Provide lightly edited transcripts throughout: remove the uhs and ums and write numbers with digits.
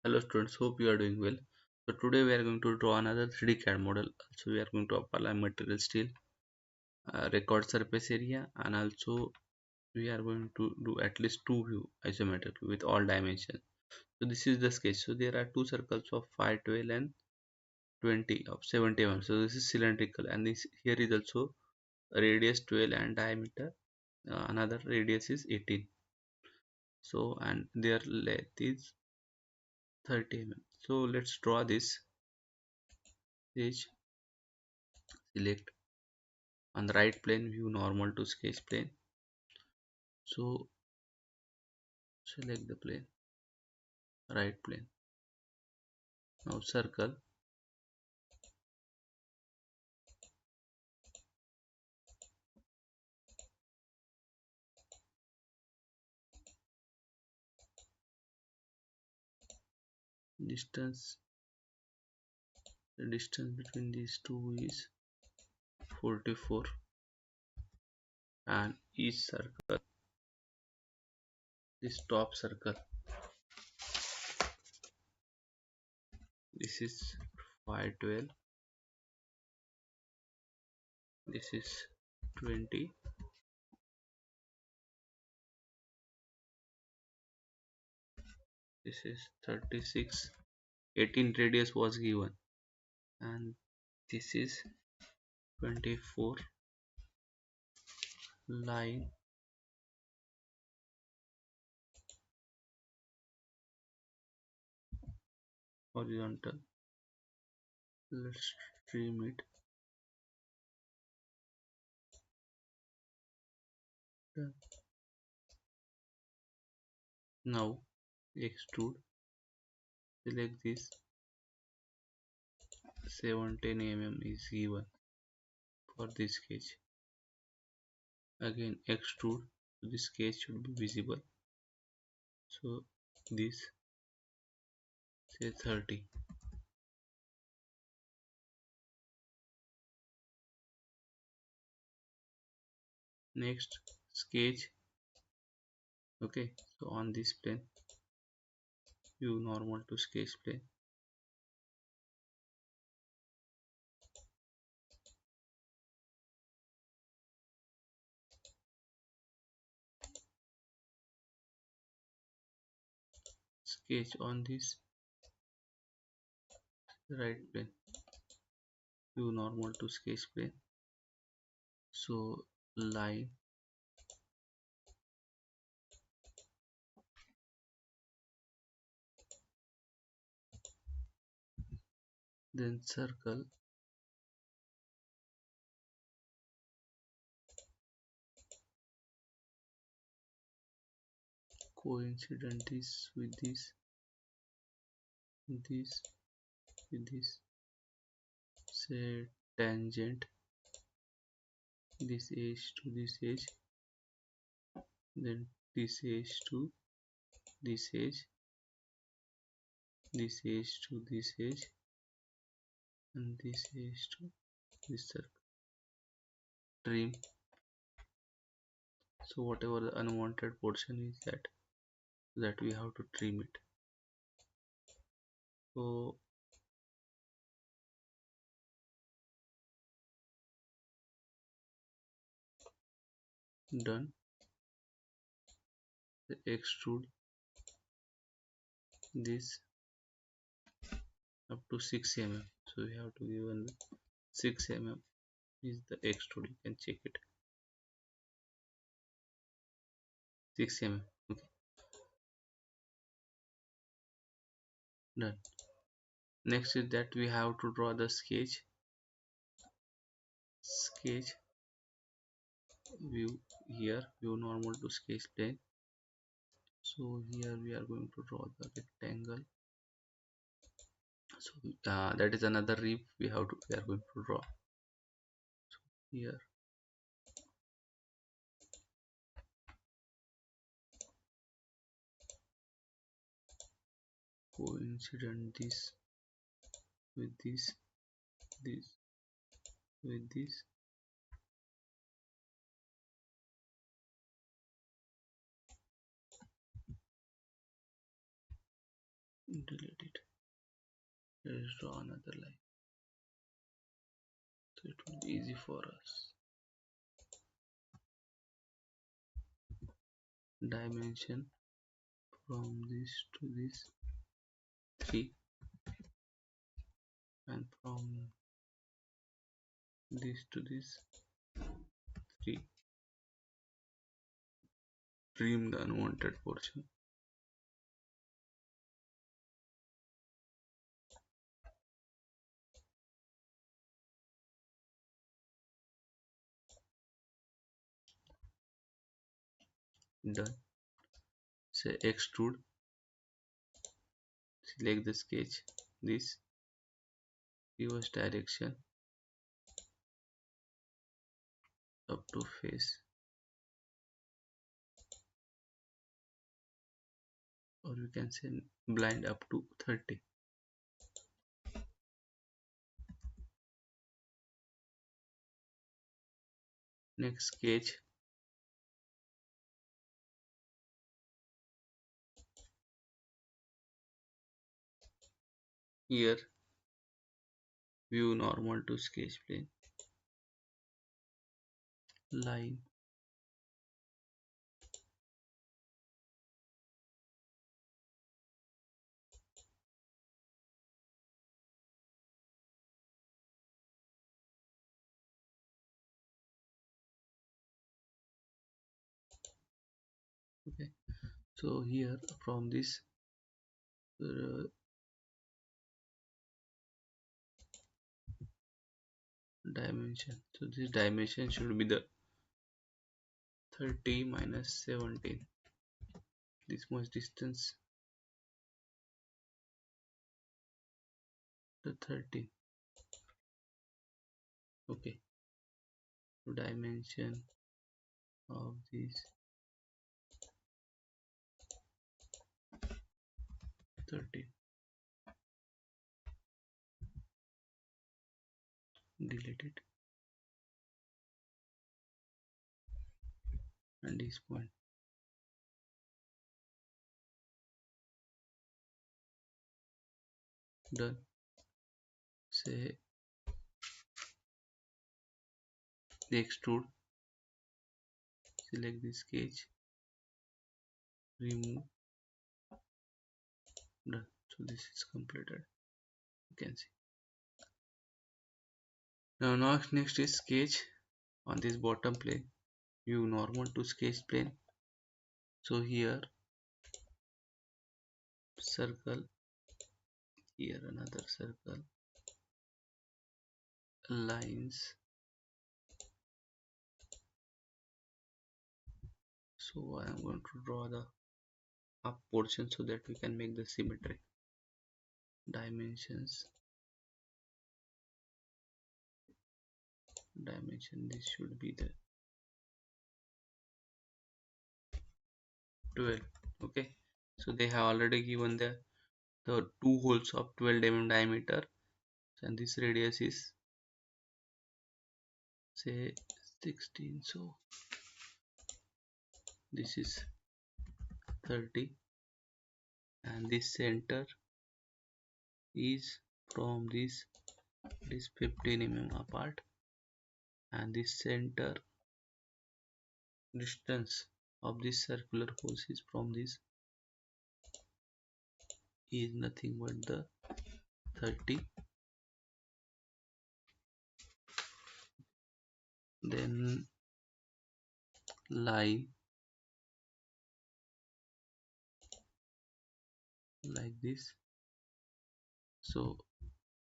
Hello students, hope you are doing well. So today we are going to draw another 3D CAD model. Also we are going to apply material steel, record surface area, and also we are going to do at least two view isometric with all dimensions. So this is the sketch. So there are two circles of 5, 12 and 20 of 70 mm. So this is cylindrical, and this here is also radius 12 and diameter. Another radius is 18. So and their length is 30 mm. So let's draw this sketch. Select on the right plane, view normal to sketch plane. So select the plane, right plane. Now circle, distance. The distance between these two is 44, and each circle, this top circle, this is 512, this is 20, this is 36. 18 radius was given, and this is 24 line horizontal. Let's trim it. Now extrude. Select this. 17 mm is given for this sketch. Again extrude, so this sketch should be visible. So this say 30. Next sketch. Okay, so on this plane, view normal to sketch plane. Sketch on this right plane, view normal to sketch plane. So line, then circle, coincident is with this, this with this. Say tangent, this edge to this edge, then this edge to this edge, this edge to this edge, and this edge to this circle. Trim. So whatever the unwanted portion is, that we have to trim it. So done. The extrude this up to 6 mm. So we have to give 6 mm is the extrude. You can check it. 6 mm. Okay, done. Next is that we have to draw the sketch. Sketch view here, view normal to sketch plane. So here we are going to draw the rectangle. So that is another rib we are going to draw. So here coincident this with this, this with this. delete it. Let's draw another line so it will be easy for us. Dimension from this to this 3, and from this to this 3. Trim the unwanted portion. Done. Say extrude. Select the sketch. This reverse direction up to face, or you can say blind up to 30. Next sketch. Here view normal to sketch plane. Line. Okay. So here from this dimension. So this dimension should be the 30 minus 17. This much distance, the 30. Okay. So dimension of this 30. Delete it. And this point. Done. Say extrude. Select the sketch. Remove. Done. So this is completed. You can see. Now next is sketch on this bottom plane. View normal to sketch plane. So here circle, here another circle, lines. So I am going to draw the up portion so that we can make the symmetry. Dimensions. Dimension, this should be the 12. Okay, so they have already given the two holes of 12 mm diameter, and this radius is say 16. So this is 30, and this center is from this 15 mm apart, and this center distance of this circular holes is from this is nothing but the 30. Then line like this. So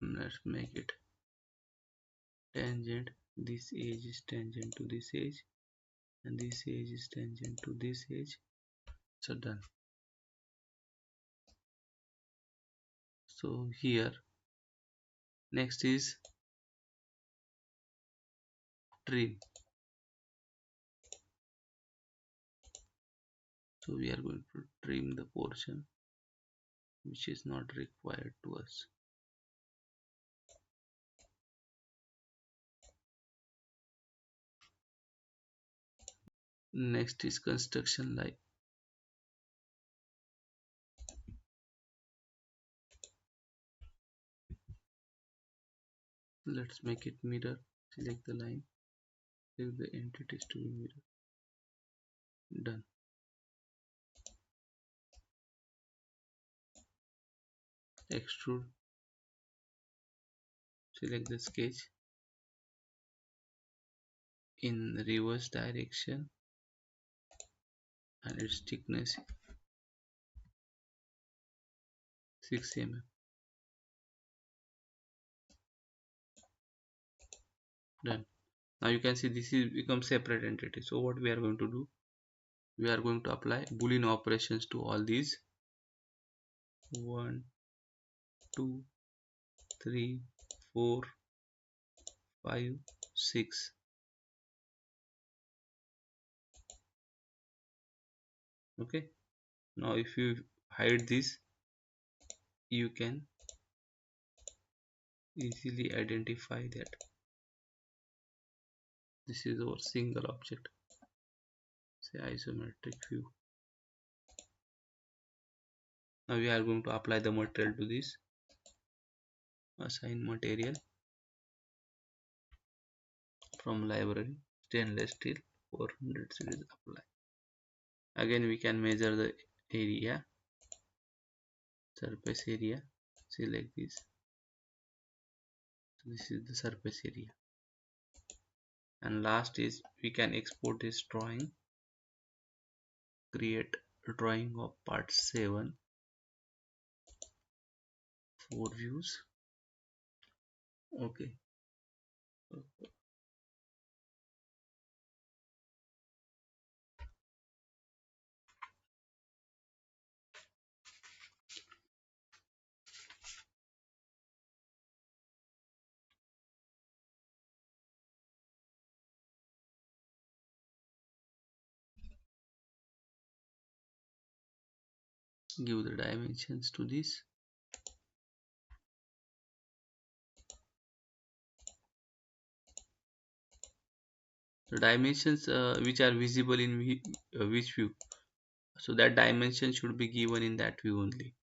let's make it tangent. This edge is tangent to this edge, and this edge is tangent to this edge. So done. So here next is trim. So we are going to trim the portion which is not required to us. Next is construction line. Let's make it mirror. Select the line. Select the entities to be mirror. Done. Extrude. Select the sketch in reverse direction and its thickness 6 mm. Done. Now you can see this is become separate entity. So what we are going to do? We are going to apply Boolean operations to all these. 1, 2, 3, 4, 5, 6. Okay. Now if you hide this, you can easily identify that this is our single object. Say isometric view. Now we are going to apply the material to this. Assign material from library stainless steel 400 series. Apply. Again we can measure the area, surface area. Select this. So this is the surface area. And last is we can export this drawing. Create a drawing of part 7. 4 views. Okay. Give the dimensions to this. The dimensions which are visible in which view, so that dimension should be given in that view only,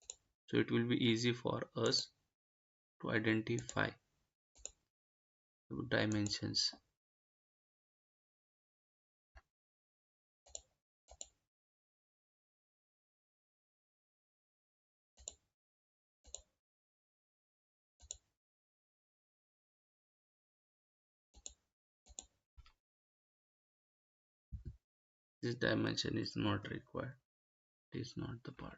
so it will be easy for us to identify the dimensions. This dimension is not required, it is not the part.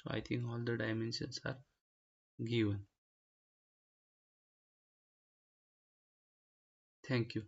So I think all the dimensions are given. Thank you.